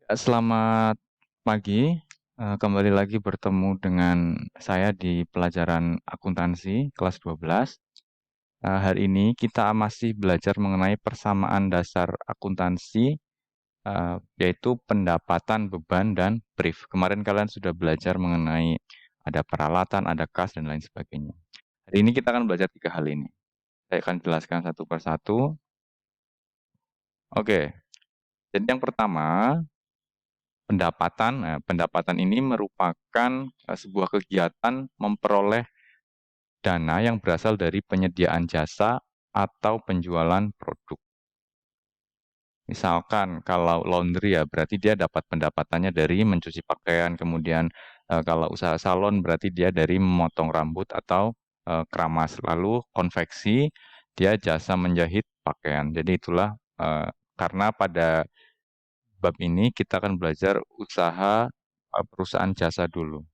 Selamat pagi, kembali lagi bertemu dengan saya di pelajaran akuntansi kelas 12. Hari ini kita masih belajar mengenai persamaan dasar akuntansi, yaitu pendapatan, beban, dan brief. Kemarin kalian sudah belajar mengenai ada peralatan, ada kas, dan lain sebagainya. Hari ini kita akan belajar 3 hal ini. Saya akan jelaskan satu persatu. Oke, jadi yang pertama, pendapatan. Nah, pendapatan ini merupakan sebuah kegiatan memperoleh dana yang berasal dari penyediaan jasa atau penjualan produk. Misalkan kalau laundry ya berarti dia dapat pendapatannya dari mencuci pakaian, kemudian kalau usaha salon berarti dia dari memotong rambut atau keramas. Lalu konveksi dia jasa menjahit pakaian. Jadi itulah karena pada bab ini kita akan belajar usaha perusahaan jasa dulu.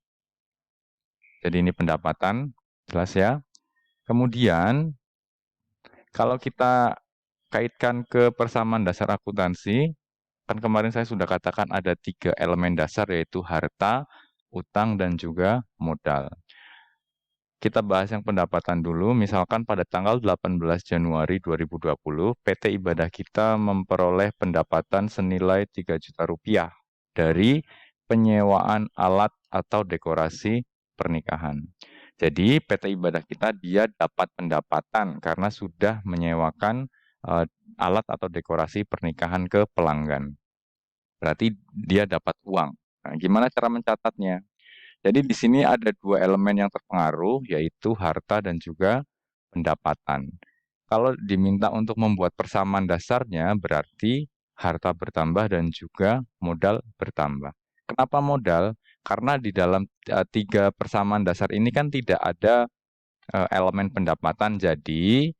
Jadi ini pendapatan, jelas ya. Kemudian kalau kita kaitkan ke persamaan dasar akuntansi, kan kemarin saya sudah katakan ada 3 elemen dasar yaitu harta, utang, dan juga modal. Kita bahas yang pendapatan dulu, misalkan pada tanggal 18 Januari 2020, PT Ibadah kita memperoleh pendapatan senilai 3 juta rupiah dari penyewaan alat atau dekorasi pernikahan. Jadi PT Ibadah kita dia dapat pendapatan karena sudah menyewakan alat atau dekorasi pernikahan ke pelanggan. Berarti dia dapat uang. Nah, gimana cara mencatatnya? Jadi di sini ada 2 elemen yang terpengaruh, yaitu harta dan juga pendapatan. Kalau diminta untuk membuat persamaan dasarnya, berarti harta bertambah dan juga modal bertambah. Kenapa modal? Karena di dalam 3 persamaan dasar ini kan tidak ada elemen pendapatan, jadi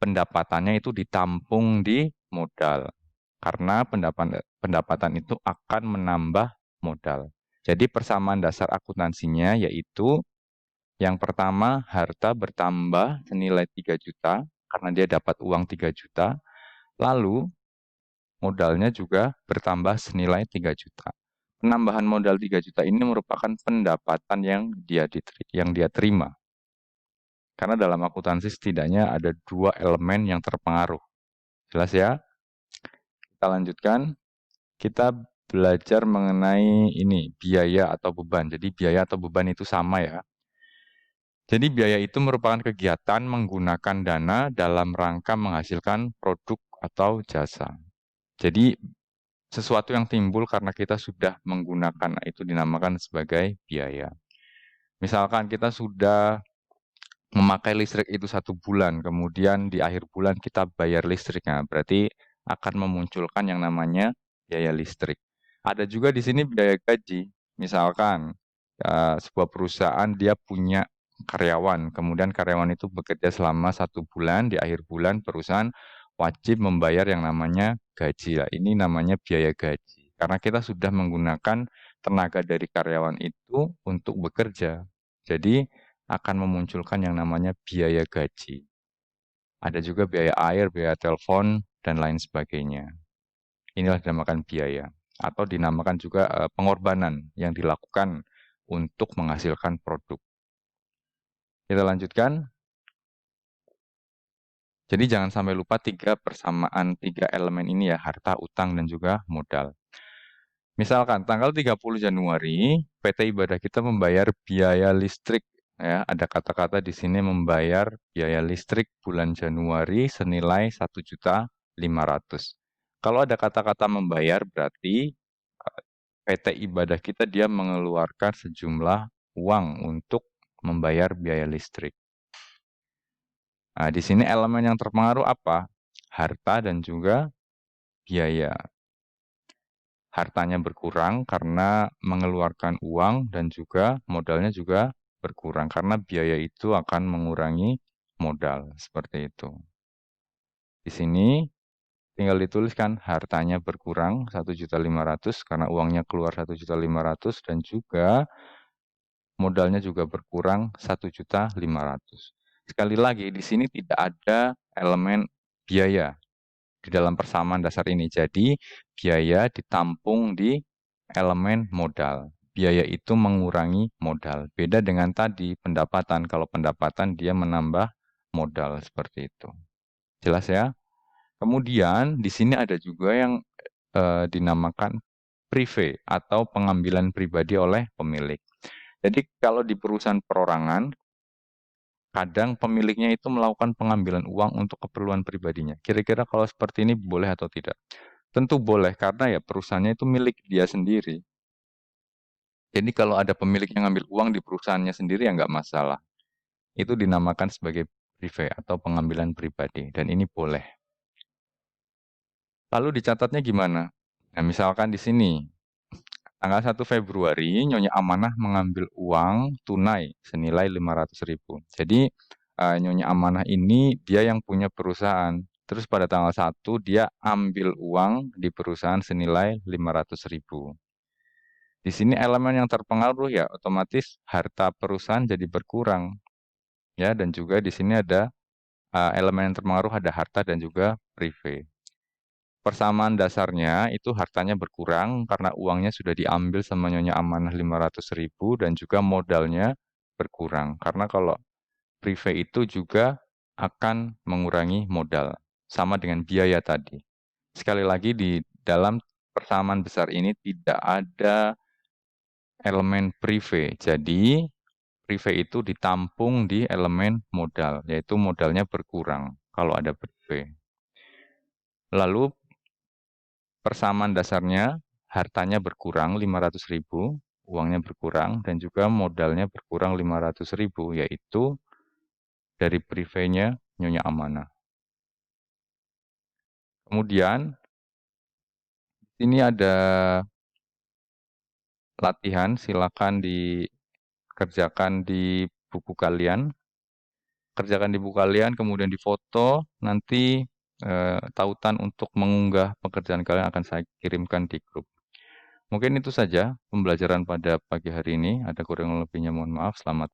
pendapatannya itu ditampung di modal. Karena pendapatan itu akan menambah modal. Jadi persamaan dasar akuntansinya yaitu yang pertama harta bertambah senilai 3 juta karena dia dapat uang 3 juta. Lalu modalnya juga bertambah senilai 3 juta. Penambahan modal 3 juta ini merupakan pendapatan yang dia terima. Karena dalam akuntansi setidaknya ada 2 elemen yang terpengaruh. Jelas ya? Kita lanjutkan. Kita belajar mengenai ini, biaya atau beban. Jadi biaya atau beban itu sama ya. Jadi biaya itu merupakan kegiatan menggunakan dana dalam rangka menghasilkan produk atau jasa. Jadi sesuatu yang timbul karena kita sudah menggunakan itu dinamakan sebagai biaya. Misalkan kita sudah memakai listrik itu 1 bulan, kemudian di akhir bulan kita bayar listriknya, berarti akan memunculkan yang namanya biaya listrik. Ada juga di sini biaya gaji. Misalkan sebuah perusahaan dia punya karyawan, kemudian karyawan itu bekerja selama 1 bulan, di akhir bulan perusahaan wajib membayar yang namanya gaji. Lah, ini namanya biaya gaji. Karena kita sudah menggunakan tenaga dari karyawan itu untuk bekerja. Jadi akan memunculkan yang namanya biaya gaji. Ada juga biaya air, biaya telepon, dan lain sebagainya. Inilah dinamakan biaya. Atau dinamakan juga pengorbanan yang dilakukan untuk menghasilkan produk. Kita lanjutkan. Jadi jangan sampai lupa 3 persamaan 3 elemen ini ya, harta, utang, dan juga modal. Misalkan tanggal 30 Januari, PT Ibadah kita membayar biaya listrik. Ya, ada kata-kata di sini membayar biaya listrik bulan Januari senilai 1.500.000. Kalau ada kata-kata membayar berarti PT Ibadah kita dia mengeluarkan sejumlah uang untuk membayar biaya listrik. Nah, di sini elemen yang terpengaruh apa? Harta dan juga biaya. Hartanya berkurang karena mengeluarkan uang dan juga modalnya juga berkurang karena biaya itu akan mengurangi modal, seperti itu. Di sini tinggal dituliskan hartanya berkurang 1.500.000 karena uangnya keluar 1.500.000 dan juga modalnya juga berkurang 1.500.000. Sekali lagi di sini tidak ada elemen biaya. di dalam persamaan dasar ini. Jadi, biaya ditampung di elemen modal. Biaya itu mengurangi modal. Beda dengan tadi, pendapatan. Kalau pendapatan dia menambah modal seperti itu. Jelas ya? Kemudian di sini ada juga yang dinamakan prive atau pengambilan pribadi oleh pemilik. Jadi kalau di perusahaan perorangan, kadang pemiliknya itu melakukan pengambilan uang untuk keperluan pribadinya. Kira-kira kalau seperti ini boleh atau tidak? Tentu boleh, karena ya perusahaannya itu milik dia sendiri. Jadi kalau ada pemilik yang ngambil uang di perusahaannya sendiri ya nggak masalah. Itu dinamakan sebagai prive atau pengambilan pribadi, dan ini boleh. Lalu dicatatnya gimana? Nah, misalkan di sini, tanggal 1 Februari, Nyonya Amanah mengambil uang tunai senilai 500.000. Jadi, Nyonya Amanah ini dia yang punya perusahaan. Terus pada tanggal 1 dia ambil uang di perusahaan senilai 500.000. Di sini elemen yang terpengaruh ya otomatis harta perusahaan jadi berkurang. Ya, dan juga di sini ada elemen yang terpengaruh ada harta dan juga prive. Persamaan dasarnya itu hartanya berkurang karena uangnya sudah diambil sama Nyonya Amanah 500.000 dan juga modalnya berkurang. Karena kalau prive itu juga akan mengurangi modal, sama dengan biaya tadi. Sekali lagi di dalam persamaan besar ini tidak ada elemen prive. Jadi prive itu ditampung di elemen modal, yaitu modalnya berkurang kalau ada prive. Lalu persamaan dasarnya, hartanya berkurang 500.000, uangnya berkurang, dan juga modalnya berkurang 500.000, yaitu dari prive-nya Nyonya Amanah. Kemudian, ini ada latihan, silakan dikerjakan di buku kalian. Kerjakan di buku kalian, kemudian difoto, nanti tautan untuk mengunggah pekerjaan kalian akan saya kirimkan di grup. Mungkin itu saja pembelajaran pada pagi hari ini. Ada kurang lebihnya mohon maaf. Selamat